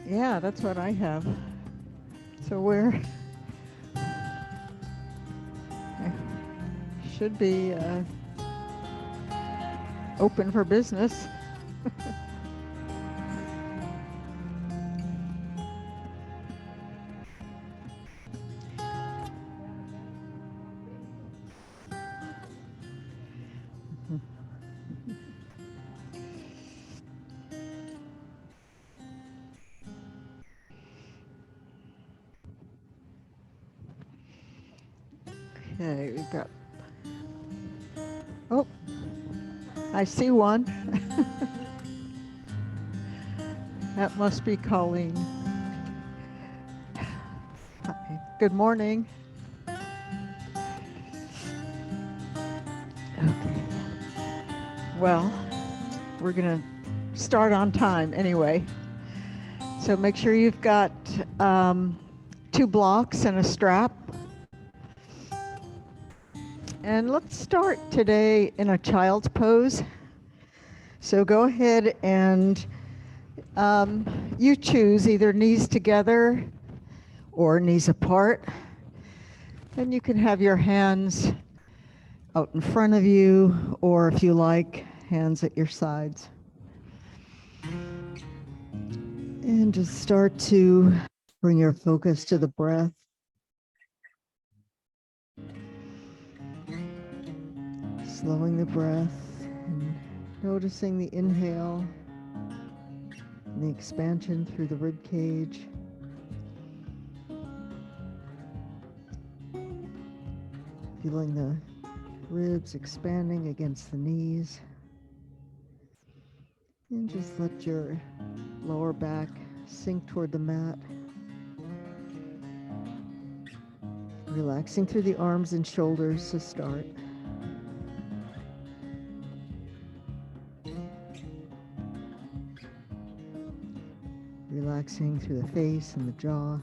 Yeah, that's what I have. So we're should be open for business. Okay, we've got. Oh, I see one. That must be Colleen. Hi. Good morning. Okay. Well, we're gonna start on time anyway. So make sure you've got um, 2 blocks and a strap. And let's start today in a child's pose. So go ahead and you choose either knees together or knees apart. And you can have your hands out in front of you, or if you like, hands at your sides. And just start to bring your focus to the breath. Slowing the breath and noticing the inhale and the expansion through the rib cage. Feeling the ribs expanding against the knees. And just let your lower back sink toward the mat. Relaxing through the arms and shoulders to start. Relaxing through the face and the jaw.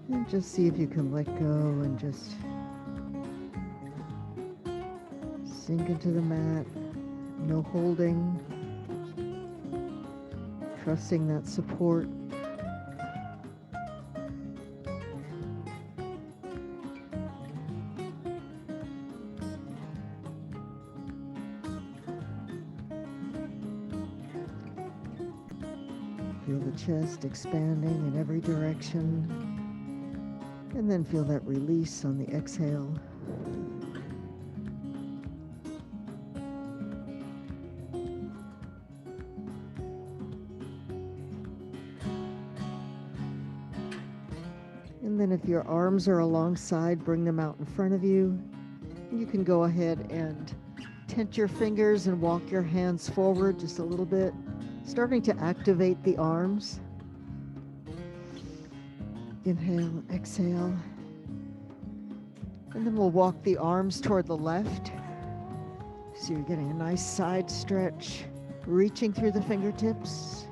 And just see if you can let go and just sink into the mat. No holding. Trusting that support. Feel the chest expanding in every direction. And then feel that release on the exhale. And then if your arms are alongside, bring them out in front of you. You can go ahead and tent your fingers and walk your hands forward just a little bit, starting to activate the arms. Inhale, exhale. And then we'll walk the arms toward the left. So you're getting a nice side stretch, reaching through the fingertips.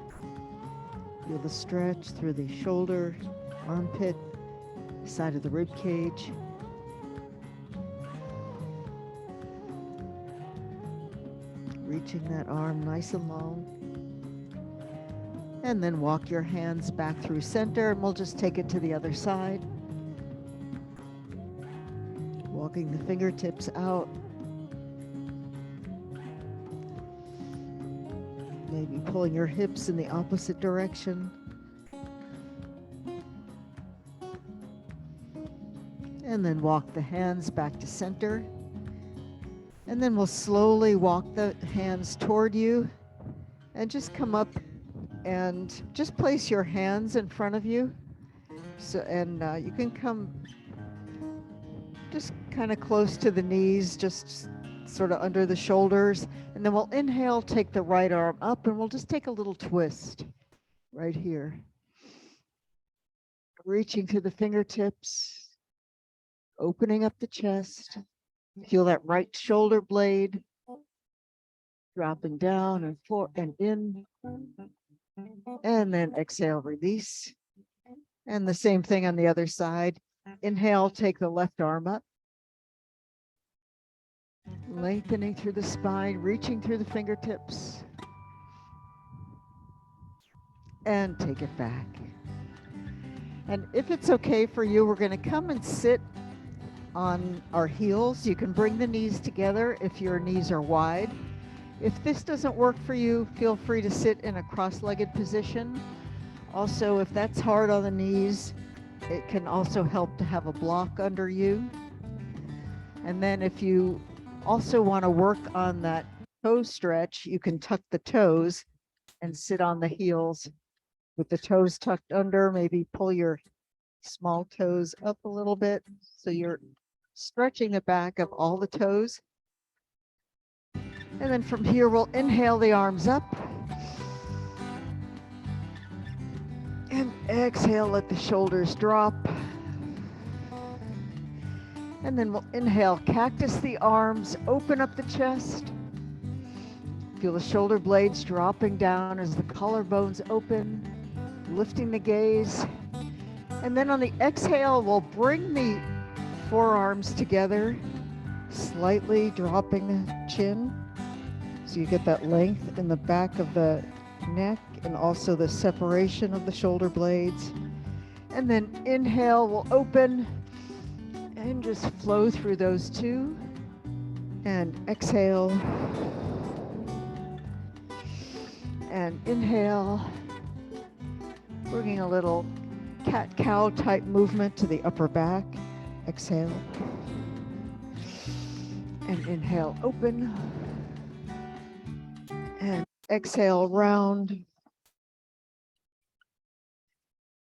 Feel the stretch through the shoulder, armpit, side of the rib cage. Reaching that arm nice and long. And then walk your hands back through center, and we'll just take it to the other side. Walking the fingertips out. Maybe pulling your hips in the opposite direction. And then walk the hands back to center. And then we'll slowly walk the hands toward you and just come up and just place your hands in front of you. So, and you can come just kind of close to the knees, just sort of under the shoulders. And then we'll inhale, take the right arm up, and we'll just take a little twist right here. Reaching through the fingertips, opening up the chest. Feel that right shoulder blade dropping down and forth and in. And then exhale, release. And the same thing on the other side. Inhale, take the left arm up. Lengthening through the spine, reaching through the fingertips. And take it back. And if it's okay for you, we're going to come and sit on our heels. You can bring the knees together if your knees are wide. If this doesn't work for you, feel free to sit in a cross-legged position. Also, if that's hard on the knees, it can also help to have a block under you. And then if you also want to work on that toe stretch, you can tuck the toes and sit on the heels with the toes tucked under. Maybe pull your small toes up a little bit so you're stretching the back of all the toes. And then from here, we'll inhale the arms up. And exhale, let the shoulders drop. And then we'll inhale, cactus the arms, open up the chest. Feel the shoulder blades dropping down as the collarbones open, lifting the gaze. And then on the exhale, we'll bring the forearms together, slightly dropping the chin. So you get that length in the back of the neck and also the separation of the shoulder blades. And then inhale, we'll open and just flow through those two. And exhale. And inhale, bringing a little cat-cow type movement to the upper back. Exhale. And inhale, open. And exhale, round.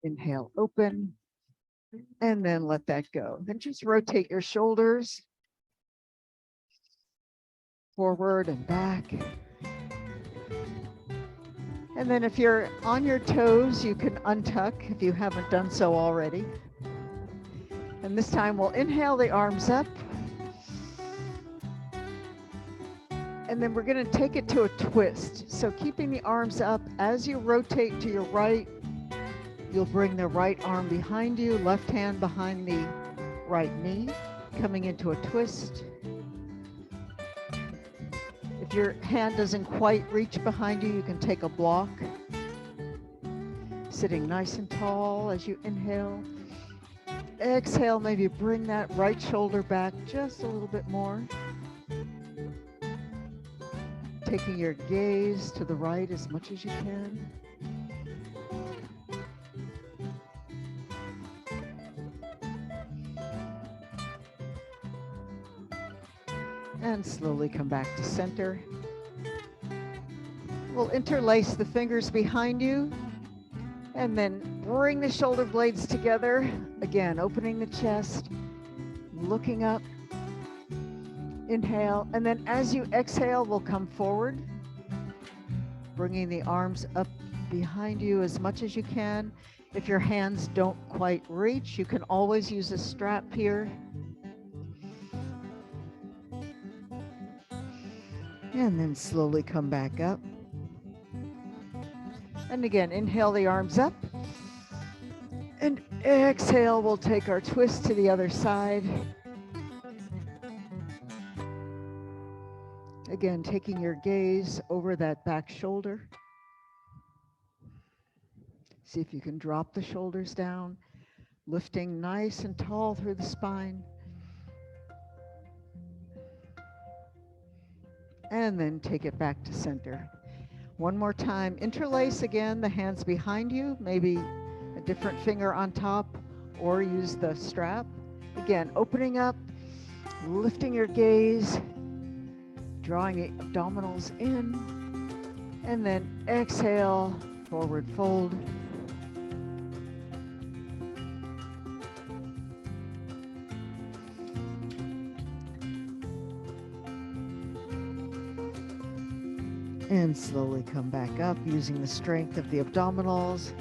Inhale, open. And then let that go. Then just rotate your shoulders forward and back. And then if you're on your toes, you can untuck if you haven't done so already. And this time we'll inhale the arms up. And then we're going to take it to a twist. So keeping the arms up, as you rotate to your right, you'll bring the right arm behind you, left hand behind the right knee, coming into a twist. If your hand doesn't quite reach behind you, you can take a block. Sitting nice and tall as you inhale. Exhale, maybe bring that right shoulder back just a little bit more. Taking your gaze to the right as much as you can. And slowly come back to center. We'll interlace the fingers behind you and then bring the shoulder blades together. Again, opening the chest, looking up. Inhale, and then as you exhale, we'll come forward, bringing the arms up behind you as much as you can. If your hands don't quite reach, you can always use a strap here. And then slowly come back up. And again, inhale the arms up. And exhale, we'll take our twist to the other side. Again, taking your gaze over that back shoulder. See if you can drop the shoulders down, lifting nice and tall through the spine. And then take it back to center. One more time, interlace again the hands behind you, maybe a different finger on top, or use the strap. Again, opening up, lifting your gaze, drawing the abdominals in, and then exhale, forward fold. And slowly come back up using the strength of the abdominals.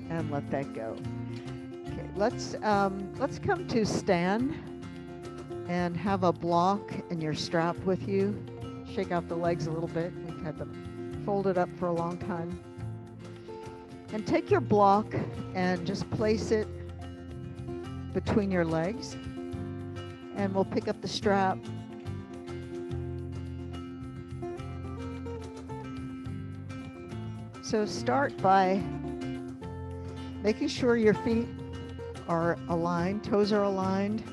And let that go. Okay, let's come to stand and have a block and your strap with you. Shake out the legs a little bit. We've had them folded up for a long time. And take your block and just place it between your legs. and we'll pick up the strap. So start by making sure your feet are aligned, toes are aligned,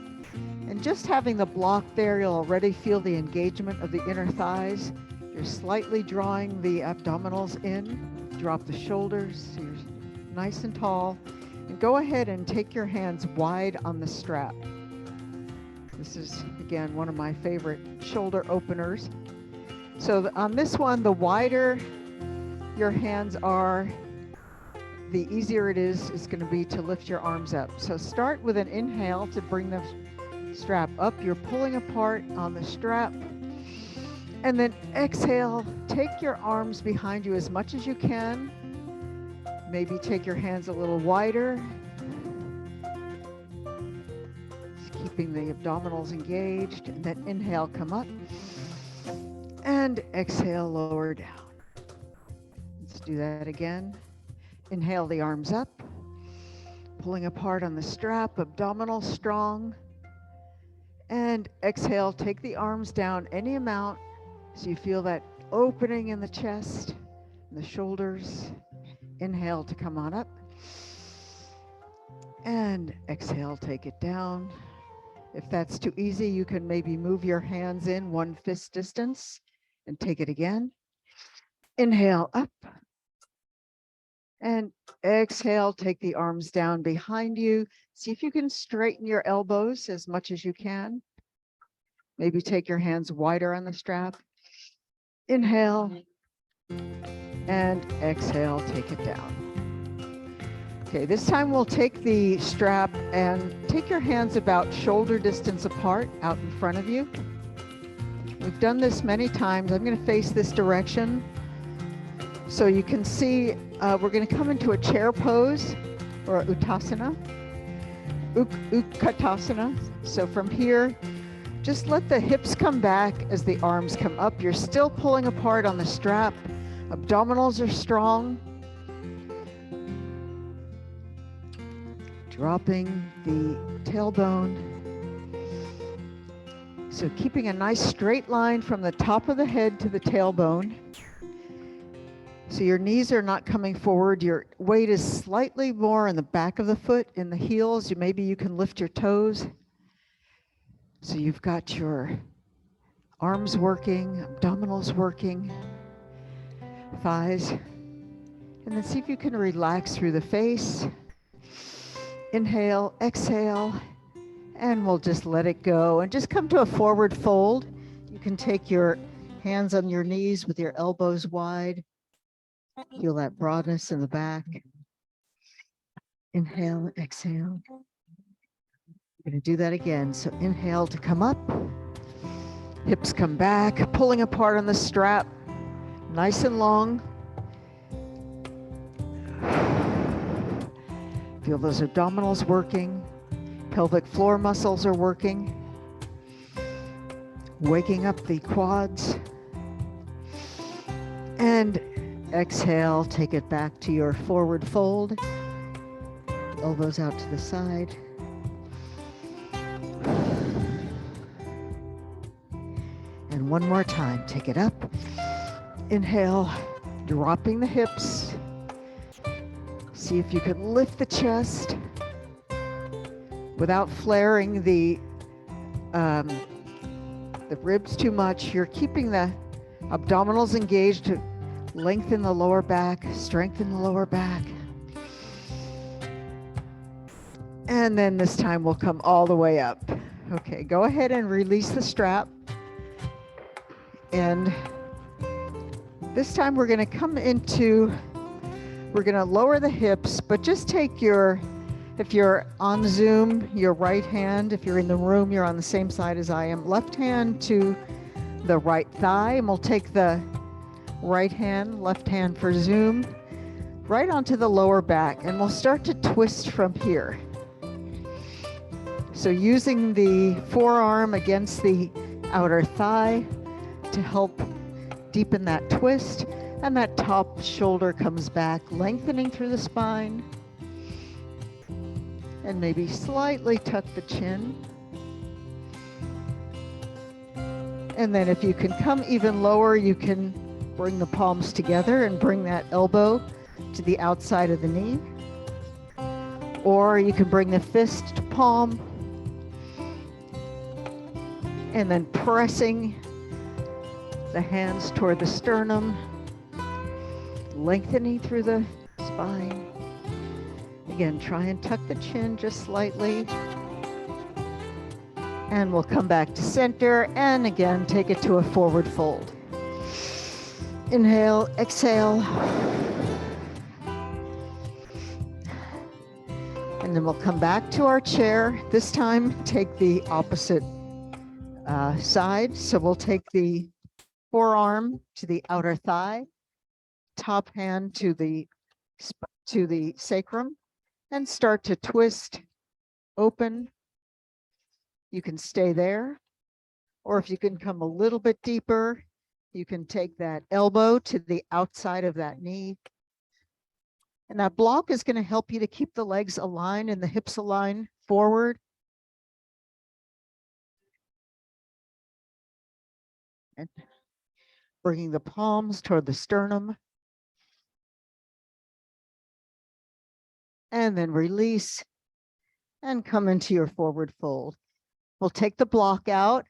and just having the block there, you'll already feel the engagement of the inner thighs. You're slightly drawing the abdominals in, drop the shoulders, so you're nice and tall, and go ahead and take your hands wide on the strap. This is, again, one of my favorite shoulder openers. So on this one, the wider your hands are, the easier it is going to be to lift your arms up. So start with an inhale to bring the strap up. You're pulling apart on the strap. And then exhale, take your arms behind you as much as you can. Maybe take your hands a little wider. Just keeping the abdominals engaged. And then inhale, come up. And exhale, lower down. Let's do that again. Inhale the arms up, pulling apart on the strap, abdominals strong. And exhale, take the arms down any amount so you feel that opening in the chest and the shoulders. Inhale to come on up. And exhale, take it down. If that's too easy, you can maybe move your hands in 1 fist distance and take it again. Inhale up. And exhale, take the arms down behind you. See if you can straighten your elbows as much as you can. Maybe take your hands wider on the strap. Inhale and exhale, take it down. Okay, this time we'll take the strap and take your hands about shoulder distance apart out in front of you. We've done this many times. I'm going to face this direction so you can see. We're going to come into a chair pose or uttasana, utkatasana. So from here, just let the hips come back as the arms come up. You're still pulling apart on the strap. Abdominals are strong. Dropping the tailbone. So keeping a nice straight line from the top of the head to the tailbone. So your knees are not coming forward. Your weight is slightly more in the back of the foot, in the heels. Maybe you can lift your toes. So you've got your arms working, abdominals working, thighs. And then see if you can relax through the face. Inhale, exhale, and we'll just let it go. And just come to a forward fold. You can take your hands on your knees with your elbows wide. Feel that broadness in the back. Inhale, exhale. We're going to do that again. So inhale to come up. Hips come back, pulling apart on the strap. Nice and long. Feel those abdominals working. Pelvic floor muscles are working. Waking up the quads. And exhale, take it back to your forward fold. Elbows out to the side. And one more time, take it up. Inhale, dropping the hips. See if you can lift the chest without flaring the ribs too much. You're keeping the abdominals engaged to lengthen the lower back, strengthen the lower back. And then this time we'll come all the way up. Okay, go ahead and release the strap. And this time we're going to come into, we're going to lower the hips, but just take your, if you're on Zoom, your right hand, if you're in the room, you're on the same side as I am, left hand to the right thigh, and we'll take the right hand, left hand for Zoom, right onto the lower back, and we'll start to twist from here. So using the forearm against the outer thigh to help deepen that twist, and that top shoulder comes back, lengthening through the spine, and maybe slightly tuck the chin. And then if you can come even lower, you can bring the palms together and bring that elbow to the outside of the knee. Or you can bring the fist palm and then pressing the hands toward the sternum, lengthening through the spine. Again, try and tuck the chin just slightly. And we'll come back to center and again, take it to a forward fold. Inhale, exhale. And then we'll come back to our chair. This time, take the opposite side. So we'll take the forearm to the outer thigh, top hand to the sacrum, and start to twist, open. You can stay there, or if you can come a little bit deeper, you can take that elbow to the outside of that knee. And that block is going to help you to keep the legs aligned and the hips aligned forward. And bringing the palms toward the sternum. And then release and come into your forward fold. We'll take the block out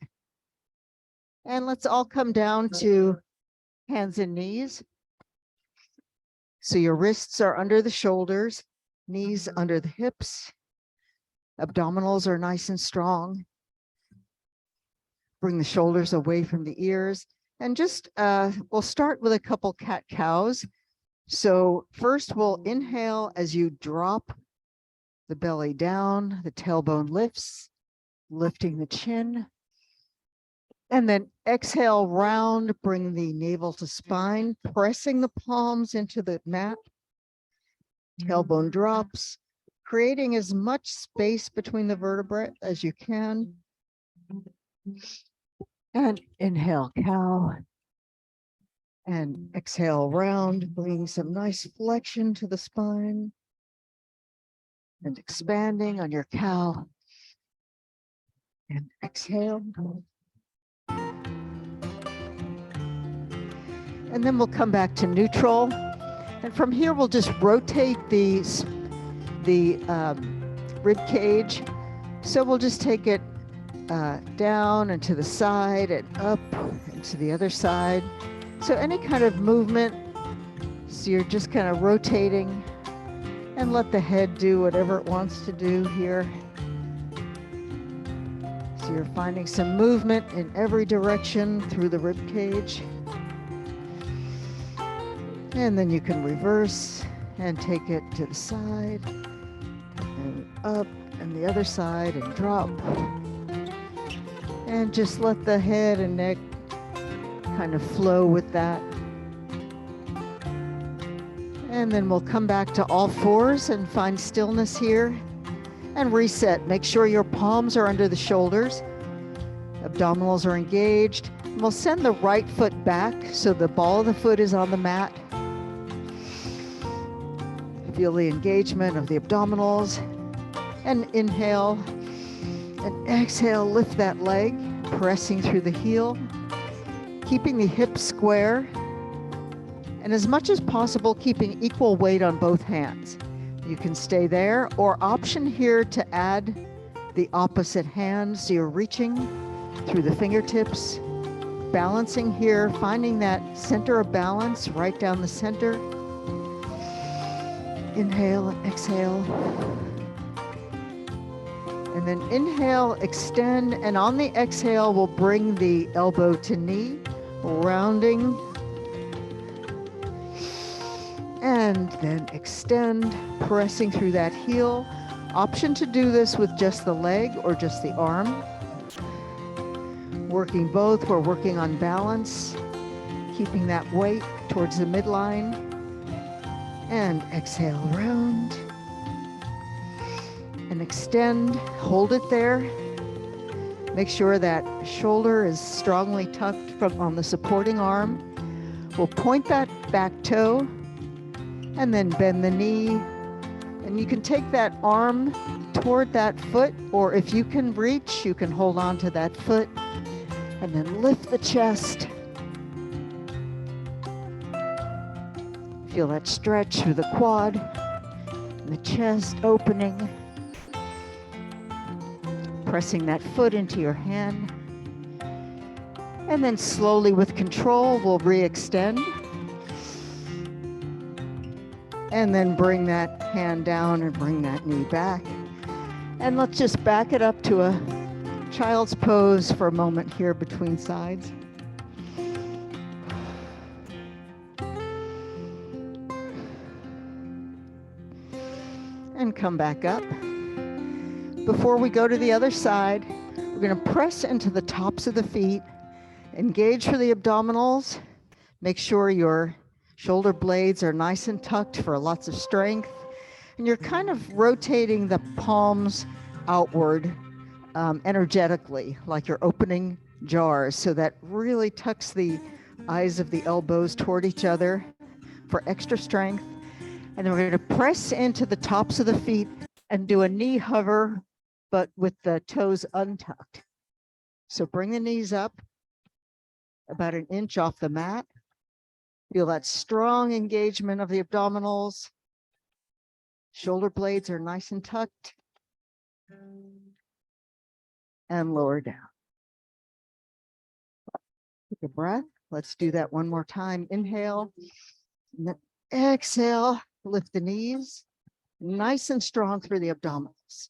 and let's all come down to hands and knees. So your wrists are under the shoulders, knees under the hips, abdominals are nice and strong. Bring the shoulders away from the ears and just, we'll start with a couple cat-cows. So first we'll inhale as you drop the belly down, the tailbone lifts, lifting the chin. And then exhale, round, bring the navel to spine, pressing the palms into the mat. Tailbone drops, creating as much space between the vertebrae as you can. And inhale, cow. And exhale, round, bringing some nice flexion to the spine. And expanding on your cow. And exhale. And then we'll come back to neutral. And from here, we'll just rotate the rib cage. So we'll just take it down and to the side and up and to the other side. So any kind of movement, so you're just kind of rotating and let the head do whatever it wants to do here. So you're finding some movement in every direction through the rib cage. And then you can reverse and take it to the side and up and the other side and drop. And just let the head and neck kind of flow with that. And then we'll come back to all fours and find stillness here and reset. Make sure your palms are under the shoulders. Abdominals are engaged. And we'll send the right foot back so the ball of the foot is on the mat. Feel the engagement of the abdominals. And inhale and exhale, lift that leg, pressing through the heel, keeping the hips square. And as much as possible, keeping equal weight on both hands. You can stay there, or option here to add the opposite hand. So you're reaching through the fingertips, balancing here, finding that center of balance right down the center. Inhale and exhale. And then inhale, extend, and on the exhale, we'll bring the elbow to knee, rounding. And then extend, pressing through that heel. Option to do this with just the leg or just the arm. Working both, we're working on balance, keeping that weight towards the midline. And exhale, round. And extend, hold it there. Make sure that shoulder is strongly tucked from on the supporting arm. We'll point that back toe and then bend the knee. And you can take that arm toward that foot, or if you can reach, you can hold on to that foot And then lift the chest. Feel that stretch through the quad, the chest opening. Pressing that foot into your hand. And then slowly with control, we'll re-extend. And then bring that hand down and bring that knee back. And let's just back it up to a child's pose for a moment here between sides. And come back up. Before we go to the other side, we're going to press into the tops of the feet, engage for the abdominals, make sure your shoulder blades are nice and tucked for lots of strength, and you're kind of rotating the palms outward energetically, like you're opening jars, so that really tucks the eyes of the elbows toward each other for extra strength. And then we're going to press into the tops of the feet and do a knee hover, but with the toes untucked. So bring the knees up about an inch off the mat. Feel that strong engagement of the abdominals. Shoulder blades are nice and tucked. And lower down. Take a breath. Let's do that one more time. Inhale. And then exhale. Lift the knees. Nice and strong through the abdominals.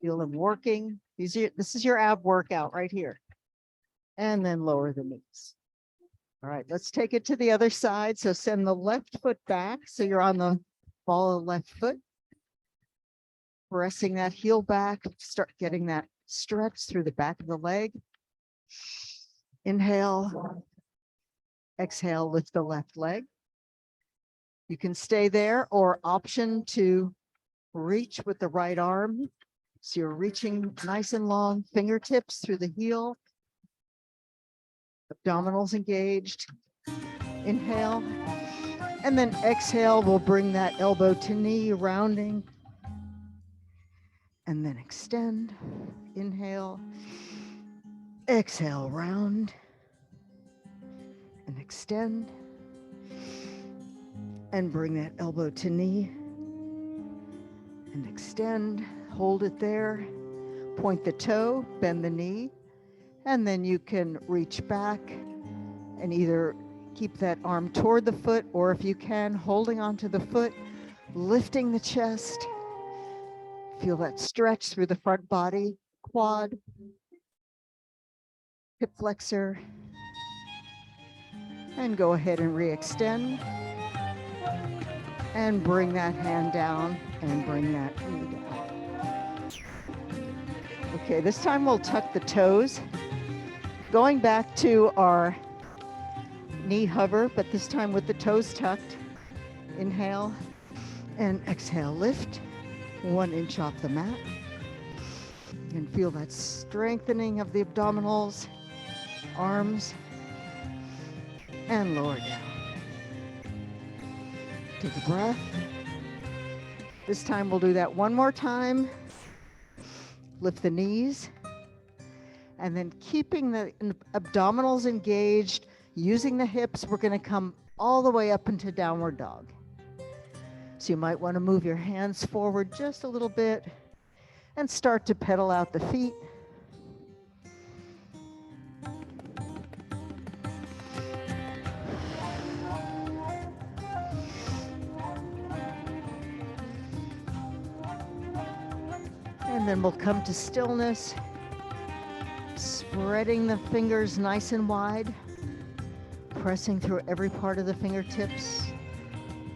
Feel them working. This is your ab workout right here. And then lower the knees. All right, let's take it to the other side. So send the left foot back. So you're on the ball of the left foot. Pressing that heel back. Start getting that stretch through the back of the leg. Inhale. Exhale, lift the left leg. You can stay there or option to reach with the right arm. So you're reaching nice and long, fingertips through the heel. Abdominals engaged. Inhale. And then exhale, we'll bring that elbow to knee, rounding. And then extend. Inhale. Exhale, round. And extend. And bring that elbow to knee. And extend. Hold it there. Point the toe, bend the knee. And then you can reach back and either keep that arm toward the foot, or if you can, holding onto the foot, lifting the chest. Feel that stretch through the front body, quad, hip flexor. And go ahead and re-extend. And bring that hand down and bring that knee down. Okay, this time we'll tuck the toes. Going back to our knee hover, but this time with the toes tucked. Inhale and exhale, lift 1 inch off the mat. And feel that strengthening of the abdominals, arms, and lower down. Take a breath. This time we'll do that one more time. Lift the knees. And then keeping the abdominals engaged, using the hips, we're going to come all the way up into downward dog. So you might want to move your hands forward just a little bit and start to pedal out the feet. And then we'll come to stillness. Spreading the fingers nice and wide, pressing through every part of the fingertips.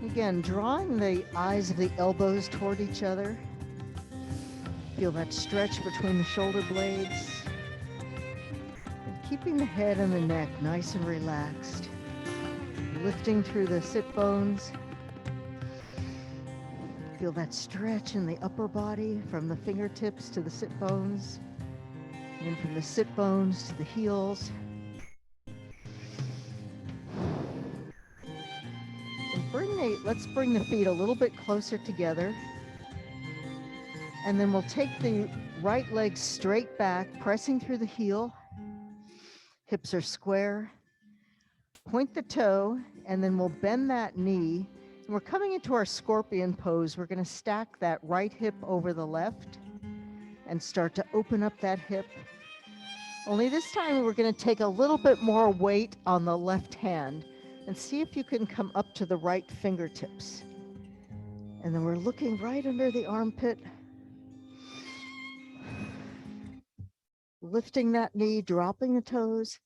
Again, drawing the eyes of the elbows toward each other. Feel that stretch between the shoulder blades. And keeping the head and the neck nice and relaxed. Lifting through the sit bones. Feel that stretch in the upper body from the fingertips to the sit bones. And from the sit bones to the heels. And let's bring the feet a little bit closer together. And then we'll take the right leg straight back, pressing through the heel. hips are square. Point the toe, and then we'll bend that knee. And we're coming into our scorpion pose. We're going to stack that right hip over the left and start to open up that hip. Only this time we're going to take a little bit more weight on the left hand and see if you can come up to the right fingertips. And then we're looking right under the armpit, lifting that knee, dropping the toes,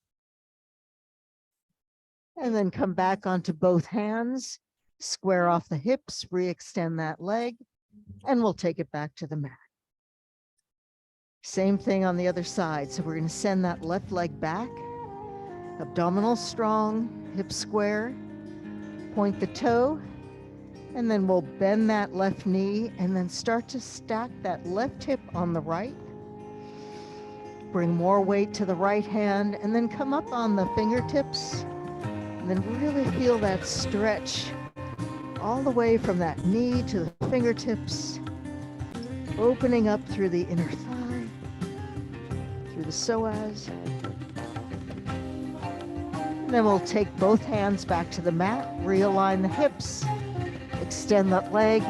and then come back onto both hands, square off the hips, re-extend that leg, and we'll take it back to the mat. Same thing on the other side. So we're going to send that left leg back, abdominals strong, hips square, point the toe, and then we'll bend that left knee and then start to stack that left hip on the right. Bring more weight to the right hand and then come up on the fingertips and then really feel that stretch all the way from that knee to the fingertips, opening up through the inner thigh, through the psoas. And then we'll take both hands back to the mat, realign the hips, extend that leg,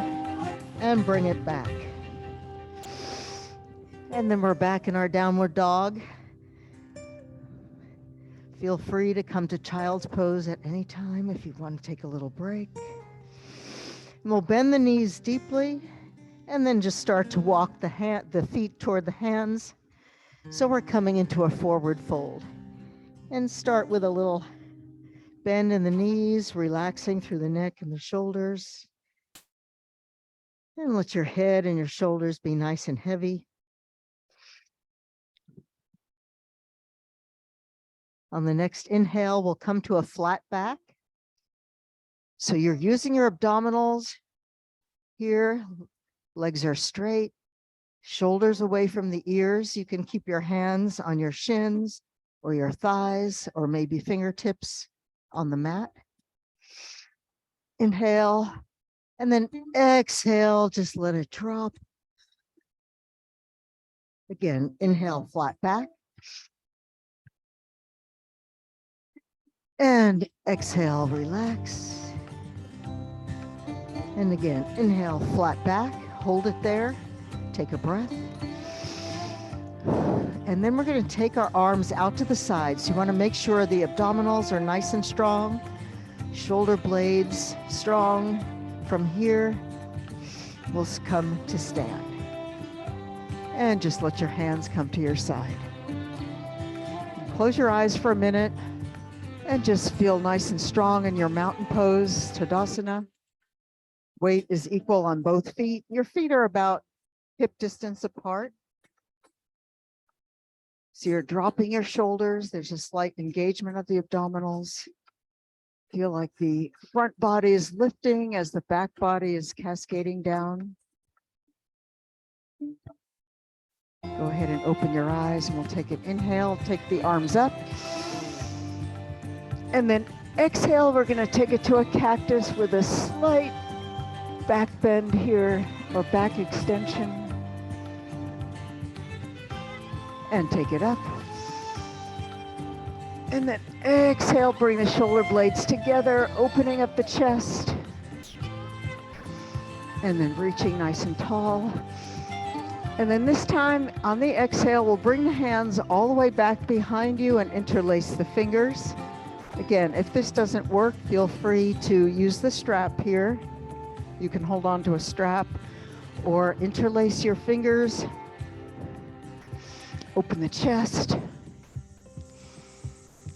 and bring it back. And then we're back in our downward dog. Feel free to come to child's pose at any time if you want to take a little break. And we'll bend the knees deeply and then just start to walk the feet toward the hands. So we're coming into a forward fold. And start with a little bend in the knees, relaxing through the neck and the shoulders. And let your head and your shoulders be nice and heavy. On the next inhale, we'll come to a flat back. So you're using your abdominals here. Legs are straight, shoulders away from the ears. You can keep your hands on your shins or your thighs, or maybe fingertips on the mat. Inhale, and then exhale, just let it drop. Again, inhale, flat back. And exhale, relax. And again, inhale, flat back, hold it there, take a breath. And then we're going to take our arms out to the sides. You want to make sure the abdominals are nice and strong, shoulder blades strong. From here, we'll come to stand. And just let your hands come to your side. Close your eyes for a minute and just feel nice and strong in your mountain pose, Tadasana. Weight is equal on both feet. Your feet are about hip distance apart. So you're dropping your shoulders. There's a slight engagement of the abdominals. Feel like the front body is lifting as the back body is cascading down. Go ahead and open your eyes and we'll take an inhale, take the arms up. And then exhale, we're going to take it to a cactus with a slight back bend here, or back extension. And take it up. And then exhale, bring the shoulder blades together, opening up the chest. And then reaching nice and tall. And then this time on the exhale, we'll bring the hands all the way back behind you and interlace the fingers. Again, if this doesn't work, feel free to use the strap here. You can hold on to a strap or interlace your fingers. Open the chest.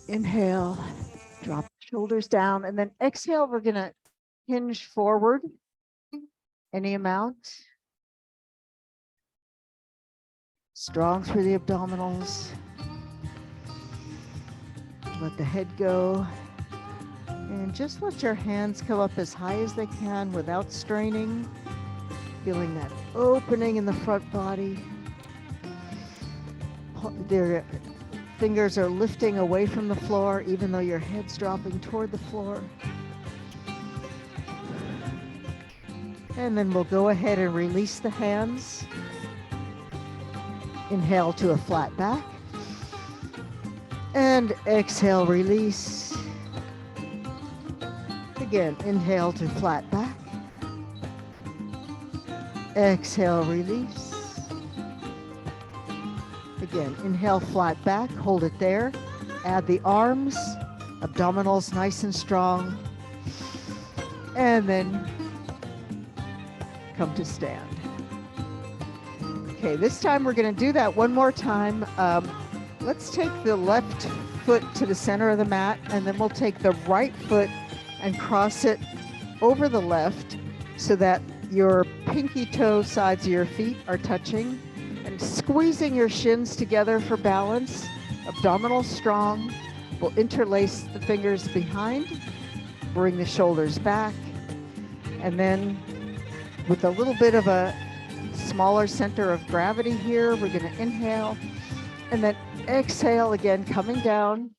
Inhale, drop the shoulders down, and then exhale, we're going to hinge forward any amount. Strong through the abdominals. Let the head go. And just let your hands come up as high as they can without straining. Feeling that opening in the front body. Their fingers are lifting away from the floor, even though your head's dropping toward the floor. And then we'll go ahead and release the hands. Inhale to a flat back. And exhale, release. Again, inhale to flat back. Exhale, release. Again, inhale, flat back, hold it there. Add the arms, abdominals nice and strong. And then come to stand. Okay, this time we're going to do that one more time. Let's take the left foot to the center of the mat, and then we'll take the right foot and cross it over the left so that your pinky toe sides of your feet are touching, and squeezing your shins together for balance. Abdominals strong. We'll interlace the fingers behind, bring the shoulders back, and then with a little bit of a smaller center of gravity here, we're going to inhale and then exhale again, coming down.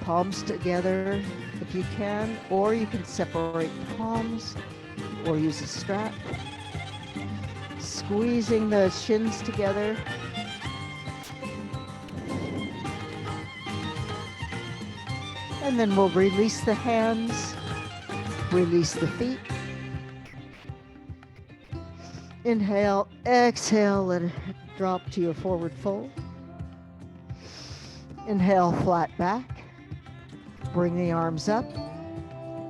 Palms together if you can, or you can separate the palms or use a strap. Squeezing the shins together. And then we'll release the hands, release the feet. Inhale, exhale, let it drop to your forward fold. Inhale, flat back. Bring the arms up.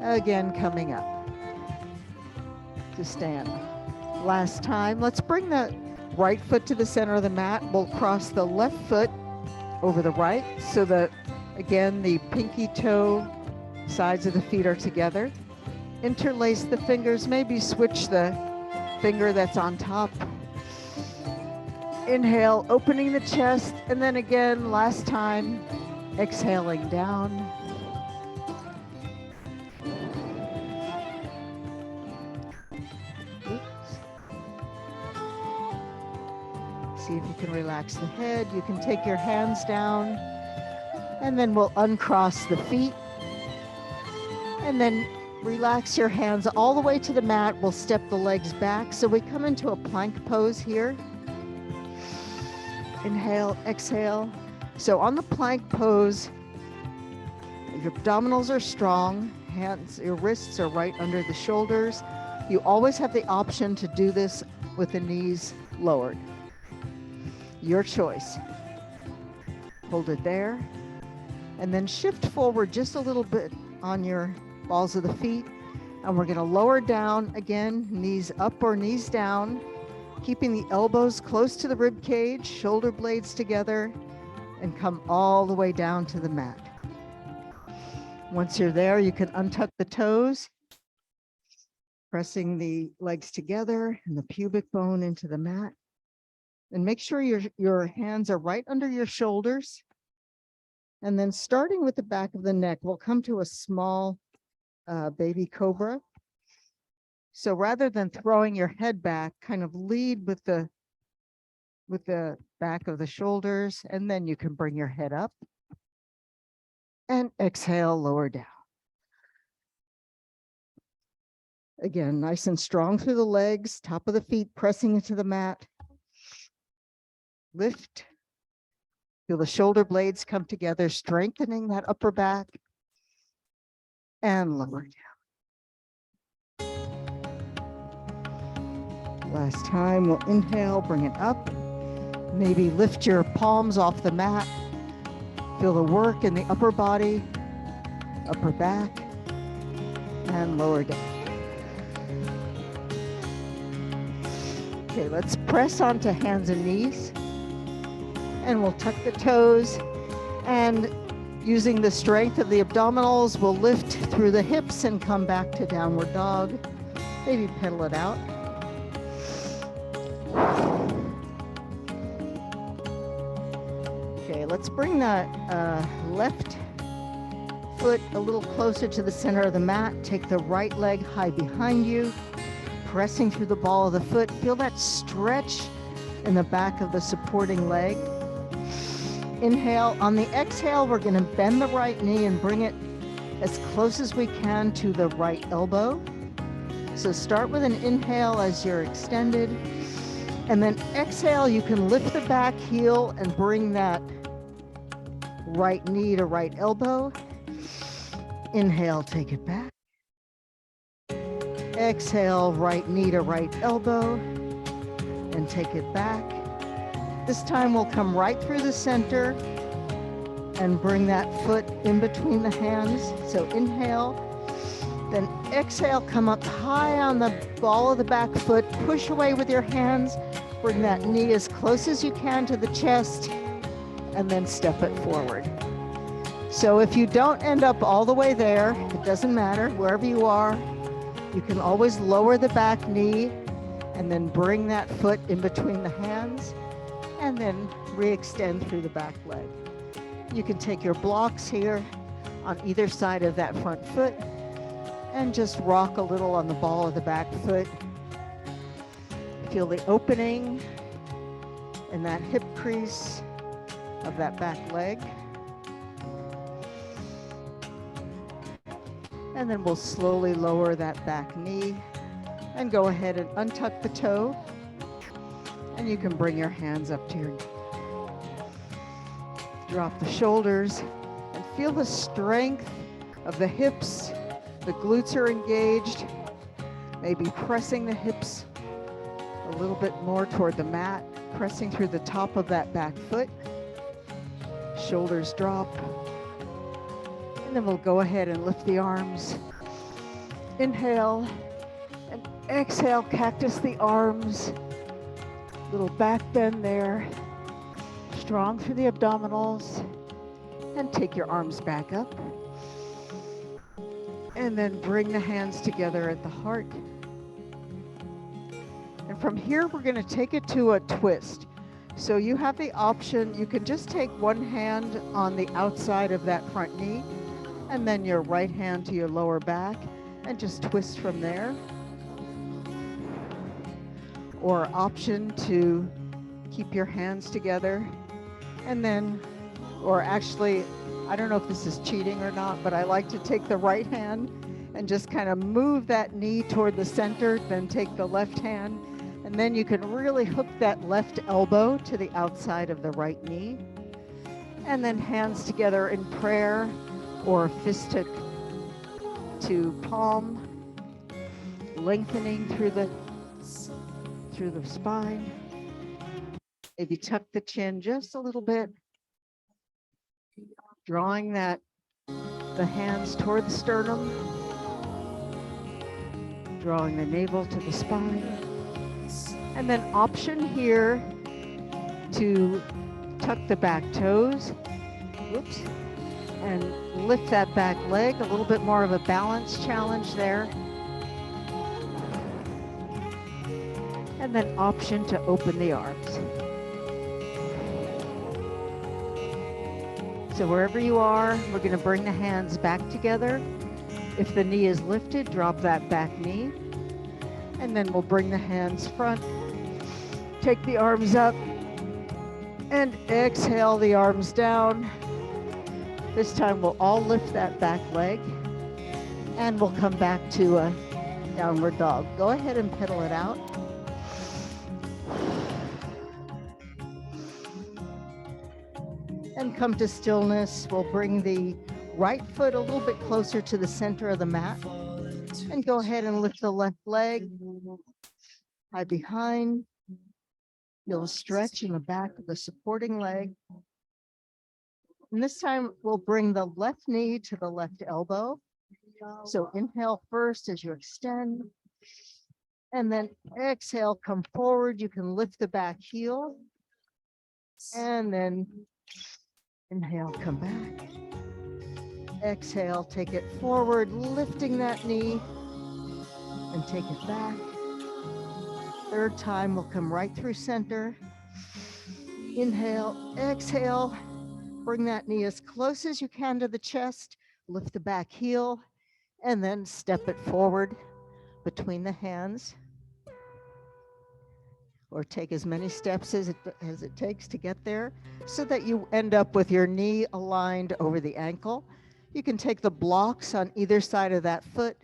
Again, coming up to stand. Last time, let's bring the right foot to the center of the mat. We'll cross the left foot over the right so that, again, the pinky toe sides of the feet are together. Interlace the fingers, maybe switch the finger that's on top. Inhale, opening the chest, and then again, last time, exhaling down. See if you can relax the head. You can take your hands down, and then we'll uncross the feet, and then relax your hands all the way to the mat. We'll step the legs back. So we come into a plank pose here. Inhale, exhale. So on the plank pose, your abdominals are strong, hands, your wrists are right under the shoulders. You always have the option to do this with the knees lowered. Your choice. Hold it there, and then shift forward just a little bit on your balls of the feet, and we're going to lower down again, knees up or knees down, keeping the elbows close to the rib cage, shoulder blades together, and come all the way down to the mat. Once you're there, you can untuck the toes, pressing the legs together and the pubic bone into the mat. And make sure your hands are right under your shoulders. And then starting with the back of the neck, we'll come to a small baby cobra. So rather than throwing your head back, kind of lead with the back of the shoulders, and then you can bring your head up and exhale, lower down. Again, nice and strong through the legs, top of the feet pressing into the mat. Lift. Feel the shoulder blades come together, strengthening that upper back, and lower down. Last time, we'll inhale, bring it up. Maybe lift your palms off the mat. Feel the work in the upper body, upper back, and lower down. Okay, let's press onto hands and knees. And we'll tuck the toes, and using the strength of the abdominals, we'll lift through the hips and come back to downward dog. Maybe pedal it out. Okay, let's bring that left foot a little closer to the center of the mat. Take the right leg high behind you, pressing through the ball of the foot. Feel that stretch in the back of the supporting leg. Inhale. On the exhale, we're going to bend the right knee and bring it as close as we can to the right elbow. So start with an inhale as you're extended. And then exhale, you can lift the back heel and bring that right knee to right elbow. Inhale, take it back. Exhale, right knee to right elbow and take it back. This time we'll come right through the center and bring that foot in between the hands. So inhale, then exhale, come up high on the ball of the back foot, push away with your hands, bring that knee as close as you can to the chest, and then step it forward. So if you don't end up all the way there, it doesn't matter, wherever you are, you can always lower the back knee and then bring that foot in between the hands and then re-extend through the back leg. You can take your blocks here on either side of that front foot and just rock a little on the ball of the back foot. Feel the opening in that hip crease of that back leg. And then we'll slowly lower that back knee and go ahead and untuck the toe. And you can bring your hands up to your knee. Drop the shoulders and feel the strength of the hips. The glutes are engaged. Maybe pressing the hips a little bit more toward the mat, pressing through the top of that back foot. Shoulders drop. And then we'll go ahead and lift the arms. Inhale and exhale, cactus the arms. Little back bend there. Strong through the abdominals. And take your arms back up. And then bring the hands together at the heart. And from here, we're going to take it to a twist. So you have the option, you can just take one hand on the outside of that front knee, and then your right hand to your lower back, and just twist from there. Or option to keep your hands together, and then, or actually, I don't know if this is cheating or not, but I like to take the right hand and just kind of move that knee toward the center, then take the left hand, and then you can really hook that left elbow to the outside of the right knee. And then hands together in prayer or fist to palm, lengthening through the spine. Maybe tuck the chin just a little bit, drawing the hands toward the sternum, drawing the navel to the spine. And then option here to tuck the back toes, whoops, and lift that back leg, a little bit more of a balance challenge there. And then option to open the arms. So wherever you are, we're going to bring the hands back together. If the knee is lifted, drop that back knee. And then we'll bring the hands front. Take the arms up and exhale the arms down. This time we'll all lift that back leg and we'll come back to a downward dog. Go ahead and pedal it out. And come to stillness. We'll bring the right foot a little bit closer to the center of the mat and go ahead and lift the left leg high behind. Feel a stretch in the back of the supporting leg. And this time we'll bring the left knee to the left elbow. So inhale first as you extend. And then exhale, come forward. You can lift the back heel. And then inhale, come back. Exhale, take it forward, lifting that knee. And take it back. Third time, we'll come right through center. Inhale, exhale, bring that knee as close as you can to the chest, lift the back heel, and then step it forward between the hands. Or take as many steps as it takes to get there so that you end up with your knee aligned over the ankle. You can take the blocks on either side of that foot,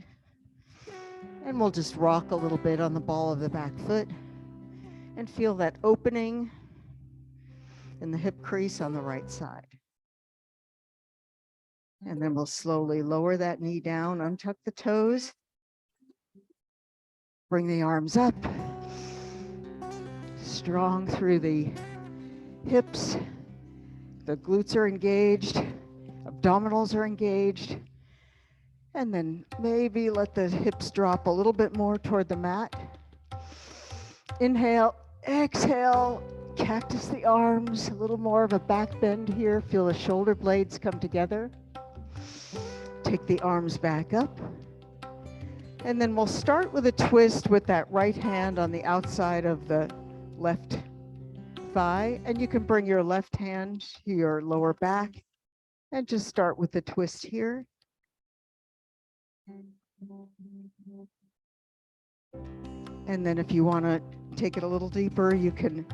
and we'll just rock a little bit on the ball of the back foot. And feel that opening in the hip crease on the right side. And then we'll slowly lower that knee down, untuck the toes, bring the arms up, strong through the hips. The glutes are engaged, abdominals are engaged, and then maybe let the hips drop a little bit more toward the mat. Inhale, exhale, cactus the arms, a little more of a back bend here. Feel the shoulder blades come together. Take the arms back up. And then we'll start with a twist with that right hand on the outside of the left thigh. And you can bring your left hand to your lower back and just start with the twist here. And then if you want to take it a little deeper, you can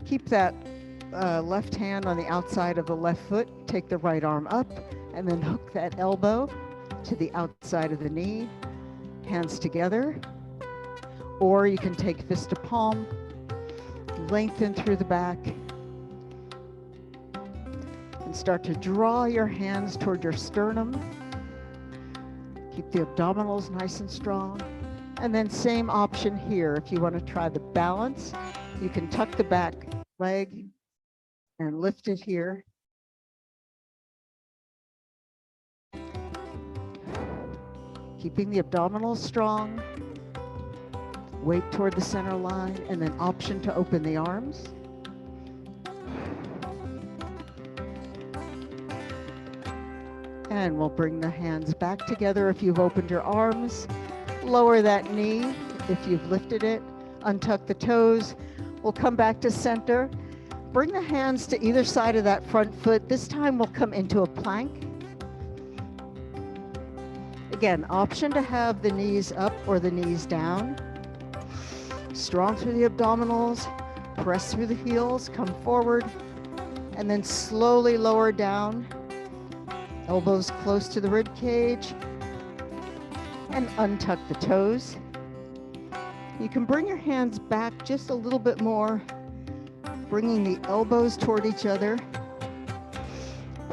keep that left hand on the outside of the left foot, take the right arm up, and then hook that elbow to the outside of the knee, hands together. Or you can take fist to palm, lengthen through the back, and start to draw your hands toward your sternum. Keep the abdominals nice and strong. And then same option here. If you want to try the balance, you can tuck the back leg and lift it here. Keeping the abdominals strong. Weight toward the center line, and then option to open the arms. And we'll bring the hands back together if you've opened your arms. Lower that knee if you've lifted it. Untuck the toes. We'll come back to center. Bring the hands to either side of that front foot. This time we'll come into a plank. Again, option to have the knees up or the knees down. Strong through the abdominals. Press through the heels. Come forward. And then slowly lower down. Elbows close to the rib cage. And untuck the toes. You can bring your hands back just a little bit more, bringing the elbows toward each other,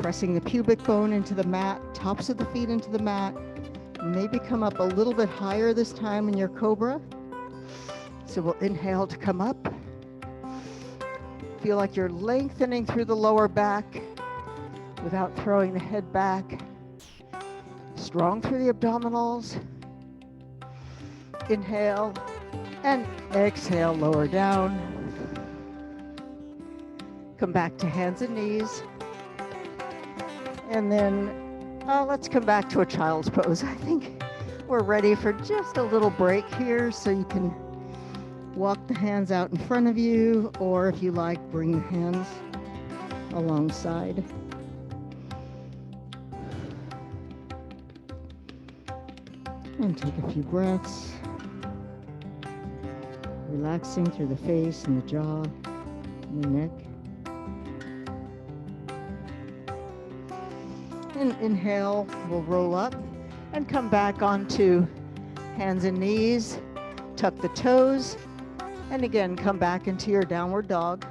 pressing the pubic bone into the mat, tops of the feet into the mat. Maybe come up a little bit higher this time in your cobra. So we'll inhale to come up. Feel like you're lengthening through the lower back without throwing the head back. Strong through the abdominals. Inhale and exhale, lower down. Come back to hands and knees. And then let's come back to a child's pose. I think we're ready for just a little break here, so you can walk the hands out in front of you, or if you like, bring the hands alongside. And take a few breaths, relaxing through the face and the jaw and the neck. And inhale, we'll roll up and come back onto hands and knees, tuck the toes, and again, come back into your downward dog.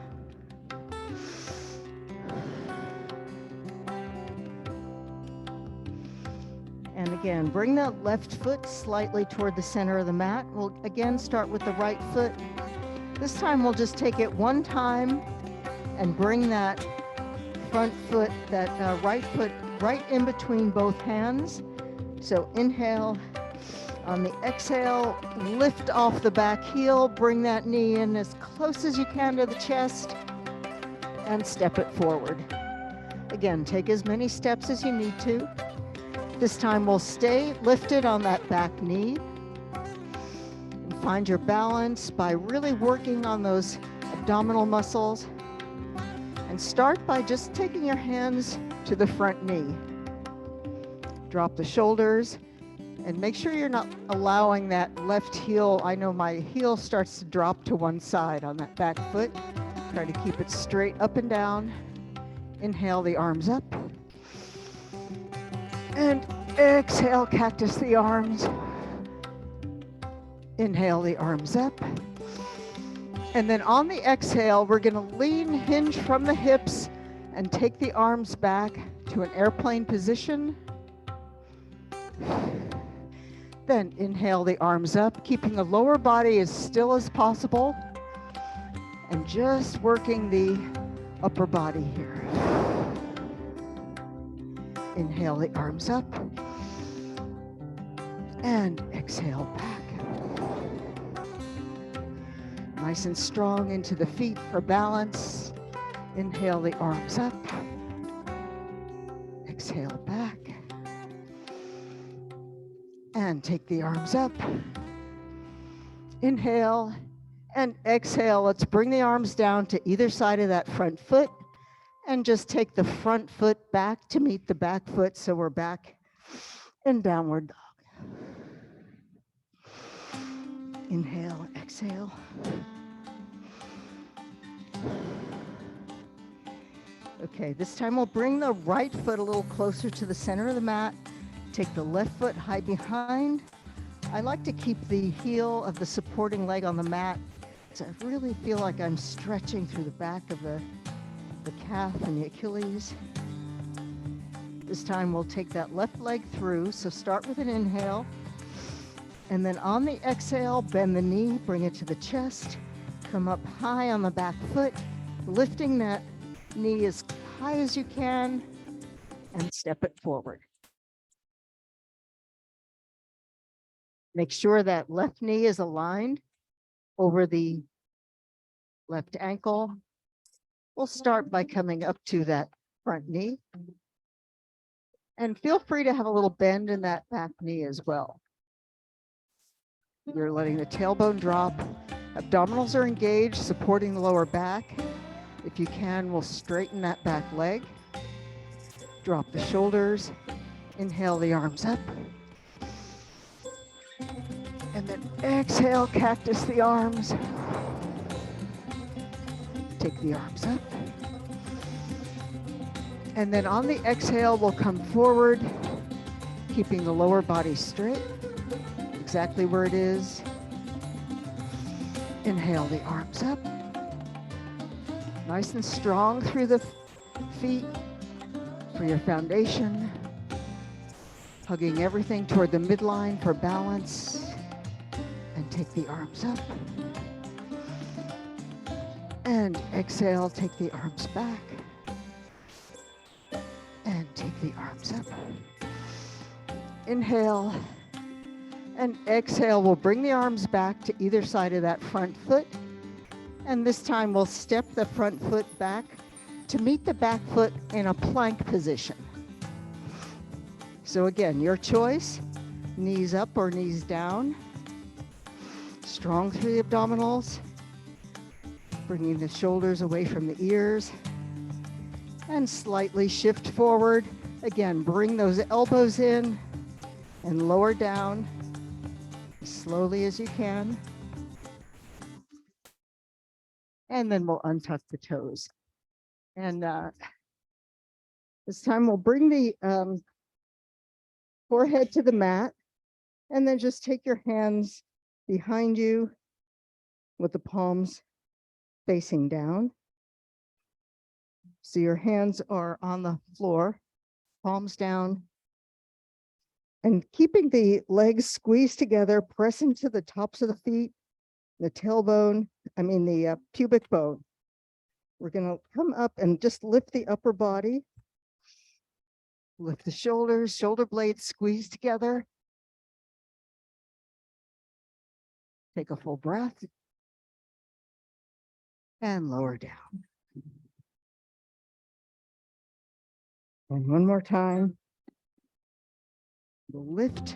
And again, bring that left foot slightly toward the center of the mat. We'll again start with the right foot. This time we'll just take it one time and bring that front foot, that right foot right in between both hands. So inhale. On the exhale, lift off the back heel, bring that knee in as close as you can to the chest, and step it forward. Again, take as many steps as you need to. This time we'll stay lifted on that back knee. And find your balance by really working on those abdominal muscles. And start by just taking your hands to the front knee. Drop the shoulders. And make sure you're not allowing that left heel. I know my heel starts to drop to one side on that back foot. Try to keep it straight up and down. Inhale the arms up. And exhale, cactus the arms. Inhale the arms up. And then on the exhale, we're going to lean, hinge from the hips, and take the arms back to an airplane position. Then inhale the arms up, keeping the lower body as still as possible, and just working the upper body here. Inhale the arms up, and exhale back. Nice and strong into the feet for balance. Inhale the arms up, exhale back, and take the arms up. Inhale and exhale. Let's bring the arms down to either side of that front foot and just take the front foot back to meet the back foot, so we're back in downward dog. Inhale, exhale. Okay, this time we'll bring the right foot a little closer to the center of the mat. Take the left foot high behind. I like to keep the heel of the supporting leg on the mat, so I really feel like I'm stretching through the back of the calf and the Achilles. This time we'll take that left leg through, so start with an inhale. And then on the exhale, bend the knee, bring it to the chest, come up high on the back foot, lifting that knee as high as you can, and step it forward. Make sure that left knee is aligned over the left ankle. We'll start by coming up to that front knee. And feel free to have a little bend in that back knee as well. You're letting the tailbone drop. Abdominals are engaged, supporting the lower back. If you can, we'll straighten that back leg. Drop the shoulders. Inhale the arms up. And then exhale, cactus the arms. Take the arms up. And then on the exhale, we'll come forward, keeping the lower body straight, exactly where it is. Inhale the arms up. Nice and strong through the feet for your foundation. Hugging everything toward the midline for balance. And take the arms up. And exhale, take the arms back. And take the arms up. Inhale. And exhale, we'll bring the arms back to either side of that front foot. And this time we'll step the front foot back to meet the back foot in a plank position. So again, your choice, knees up or knees down. Strong through the abdominals. Bringing the shoulders away from the ears. And slightly shift forward. Again, bring those elbows in and lower down as slowly as you can. And then we'll untuck the toes. And this time we'll bring the forehead to the mat, and then just take your hands behind you with the palms facing down. So your hands are on the floor, palms down, and keeping the legs squeezed together, pressing to the tops of the feet, the tailbone, the pubic bone. We're going to come up and just lift the upper body. Lift the shoulders, shoulder blades squeeze together. Take a full breath. And lower down. And one more time. Lift.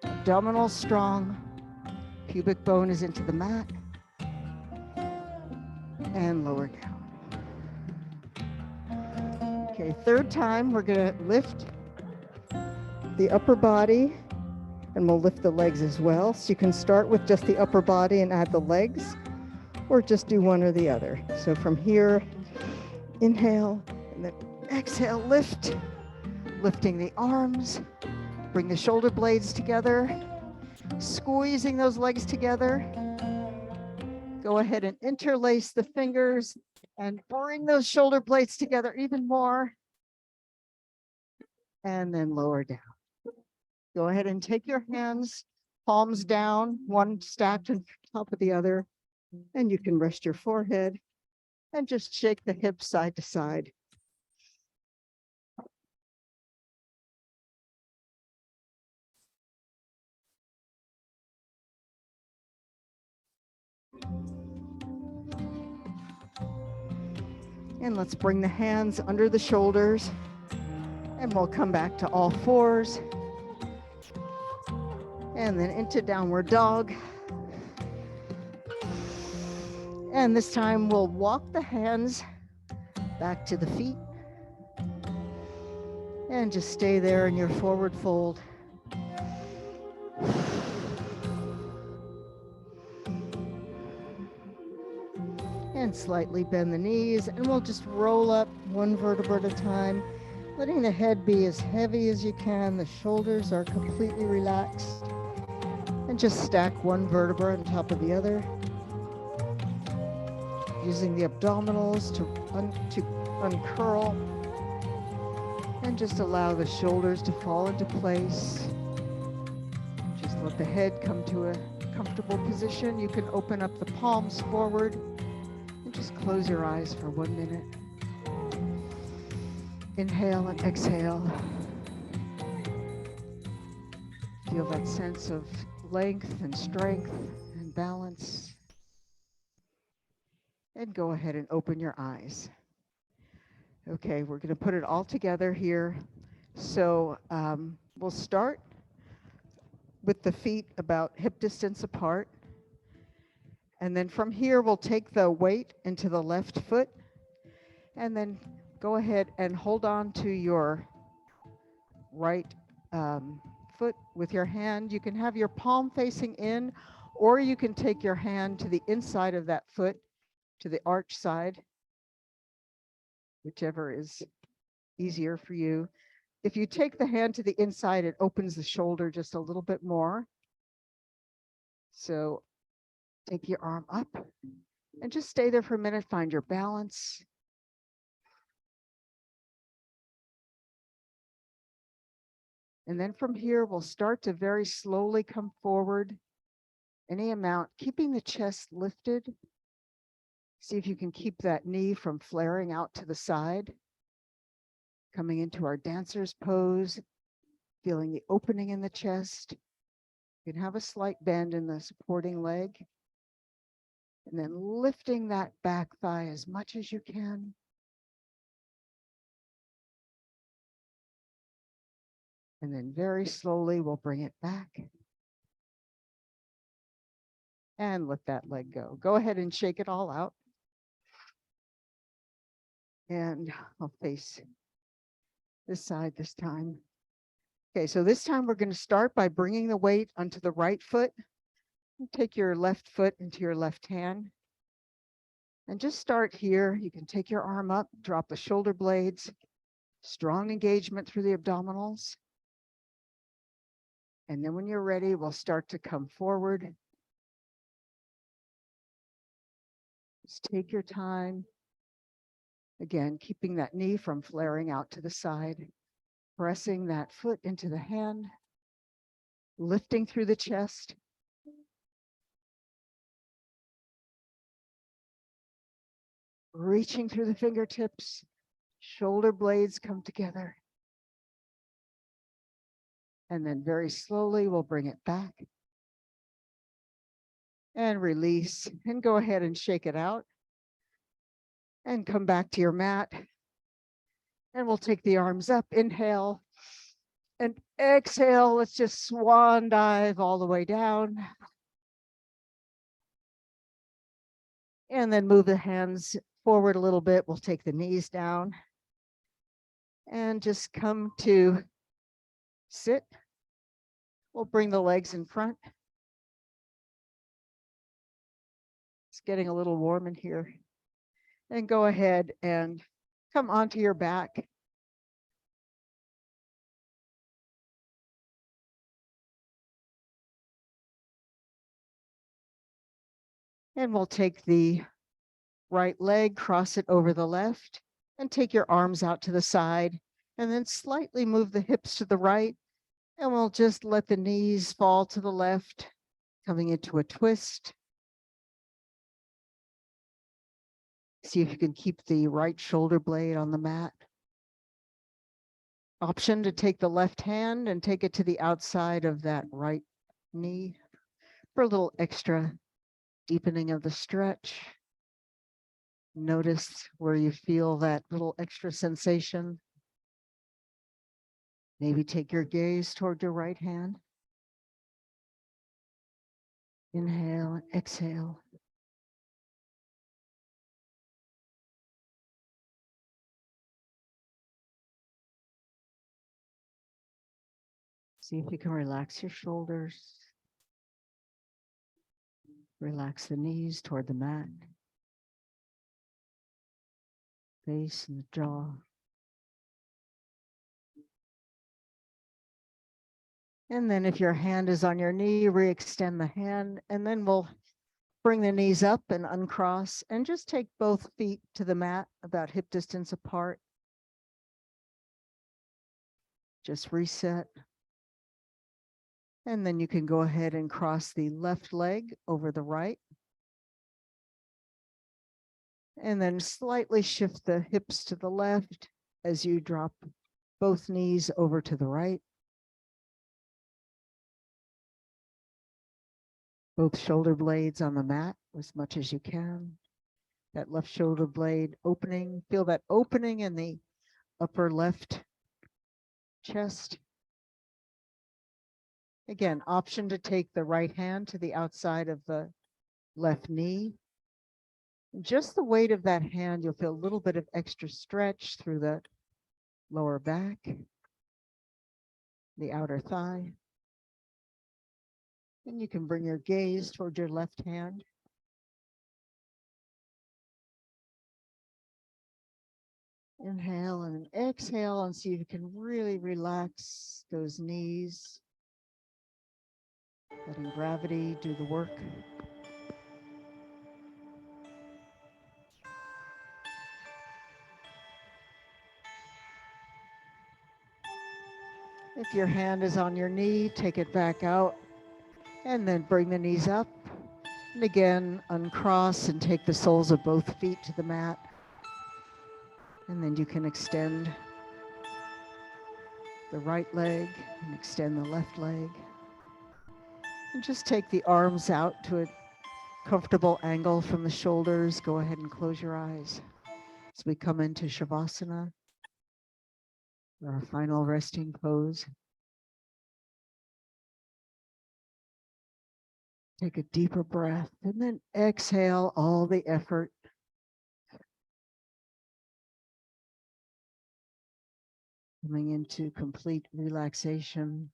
Abdominals strong. Pubic bone is into the mat. And lower down. Okay, third time, we're going to lift the upper body, and we'll lift the legs as well. So you can start with just the upper body and add the legs, or just do one or the other. So from here, inhale, and then exhale, lift. Lifting the arms, bring the shoulder blades together, squeezing those legs together, Go ahead and interlace the fingers and bring those shoulder blades together even more. And then lower down. Go ahead and take your hands, palms down, one stacked on top of the other. And you can rest your forehead and just shake the hips side to side. And let's bring the hands under the shoulders. And we'll come back to all fours. And then into downward dog. And this time we'll walk the hands back to the feet. And just stay there in your forward fold. And slightly bend the knees, and we'll just roll up one vertebra at a time, letting the head be as heavy as you can. The shoulders are completely relaxed. And just stack one vertebra on top of the other. Using the abdominals to uncurl. And just allow the shoulders to fall into place. Just let the head come to a comfortable position. You can open up the palms forward and just close your eyes for 1 minute. Inhale and exhale. Feel that sense of length and strength and balance. And go ahead and open your eyes. Okay, we're going to put it all together here. So we'll start with the feet about hip distance apart. And then from here, we'll take the weight into the left foot. And then go ahead and hold on to your right foot with your hand. You can have your palm facing in, or you can take your hand to the inside of that foot, to the arch side, whichever is easier for you. If you take the hand to the inside, it opens the shoulder just a little bit more. So take your arm up and just stay there for a minute, find your balance. And then from here, we'll start to very slowly come forward, any amount, keeping the chest lifted. See if you can keep that knee from flaring out to the side. Coming into our dancer's pose, feeling the opening in the chest. You can have a slight bend in the supporting leg. And then lifting that back thigh as much as you can. And then very slowly, we'll bring it back. And let that leg go. Go ahead and shake it all out. And I'll face this side this time. Okay, so this time we're going to start by bringing the weight onto the right foot. Take your left foot into your left hand. And just start here. You can take your arm up, drop the shoulder blades, strong engagement through the abdominals. And then when you're ready, we'll start to come forward. Just take your time. Again, keeping that knee from flaring out to the side, pressing that foot into the hand, lifting through the chest. Reaching through the fingertips, shoulder blades come together. And then very slowly, we'll bring it back. And release, and go ahead and shake it out. And come back to your mat. And we'll take the arms up, inhale. And exhale, let's just swan dive all the way down. And then move the hands forward a little bit. We'll take the knees down. And just come to sit. We'll bring the legs in front. It's getting a little warm in here. And go ahead and come onto your back. And we'll take the right leg, cross it over the left, and take your arms out to the side, and then slightly move the hips to the right. And we'll just let the knees fall to the left, coming into a twist. See if you can keep the right shoulder blade on the mat. Option to take the left hand and take it to the outside of that right knee for a little extra deepening of the stretch. Notice where you feel that little extra sensation. Maybe take your gaze toward your right hand. Inhale and exhale. See if you can relax your shoulders. Relax the knees toward the mat. Face and the jaw. And then if your hand is on your knee, re-extend the hand, and then we'll bring the knees up and uncross and just take both feet to the mat about hip distance apart. Just reset. And then you can go ahead and cross the left leg over the right. And then slightly shift the hips to the left as you drop both knees over to the right. Both shoulder blades on the mat as much as you can. That left shoulder blade opening, feel that opening in the upper left chest. Again, option to take the right hand to the outside of the left knee. Just the weight of that hand, you'll feel a little bit of extra stretch through the lower back, the outer thigh. And you can bring your gaze toward your left hand. Inhale and exhale and see if you can really relax those knees. Letting gravity do the work. If your hand is on your knee, take it back out and then bring the knees up. And again, uncross and take the soles of both feet to the mat. And then you can extend the right leg and extend the left leg. And just take the arms out to a comfortable angle from the shoulders. Go ahead and close your eyes as we come into Shavasana, our final resting pose. Take a deeper breath and then exhale all the effort. Coming into complete relaxation.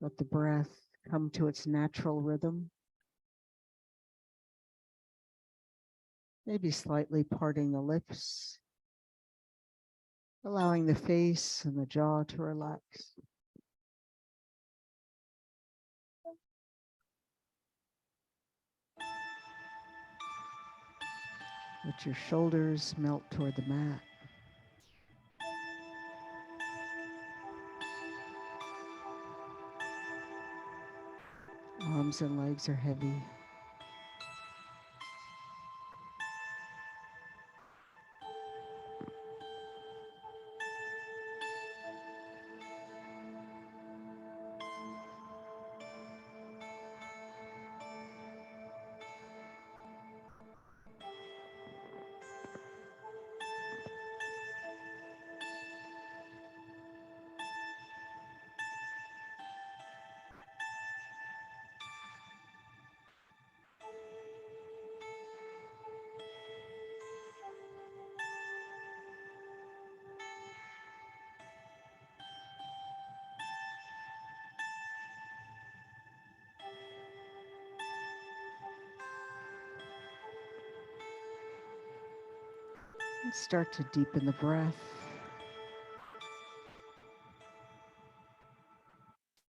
Let the breath come to its natural rhythm. Maybe slightly parting the lips, allowing the face and the jaw to relax. Let your shoulders melt toward the mat. Arms and legs are heavy. And start to deepen the breath.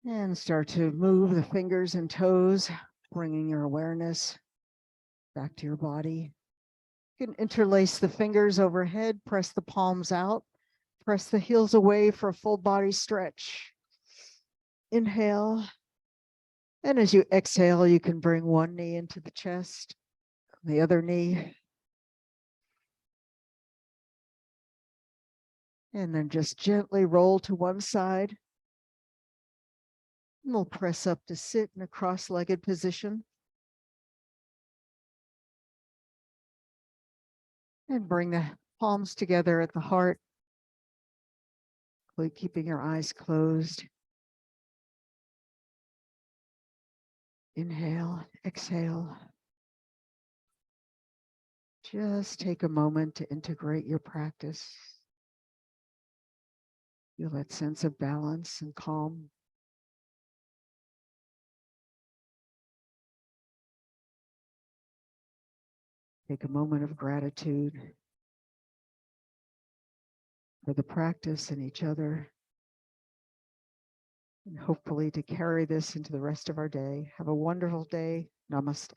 And start to move the fingers and toes, bringing your awareness back to your body. You can interlace the fingers overhead, press the palms out, press the heels away for a full body stretch. Inhale. And as you exhale, you can bring one knee into the chest, the other knee. And then just gently roll to one side. And we'll press up to sit in a cross-legged position. And bring the palms together at the heart, keeping your eyes closed. Inhale, exhale. Just take a moment to integrate your practice. Feel that sense of balance and calm. Take a moment of gratitude for the practice and each other, and hopefully to carry this into the rest of our day. Have a wonderful day. Namaste.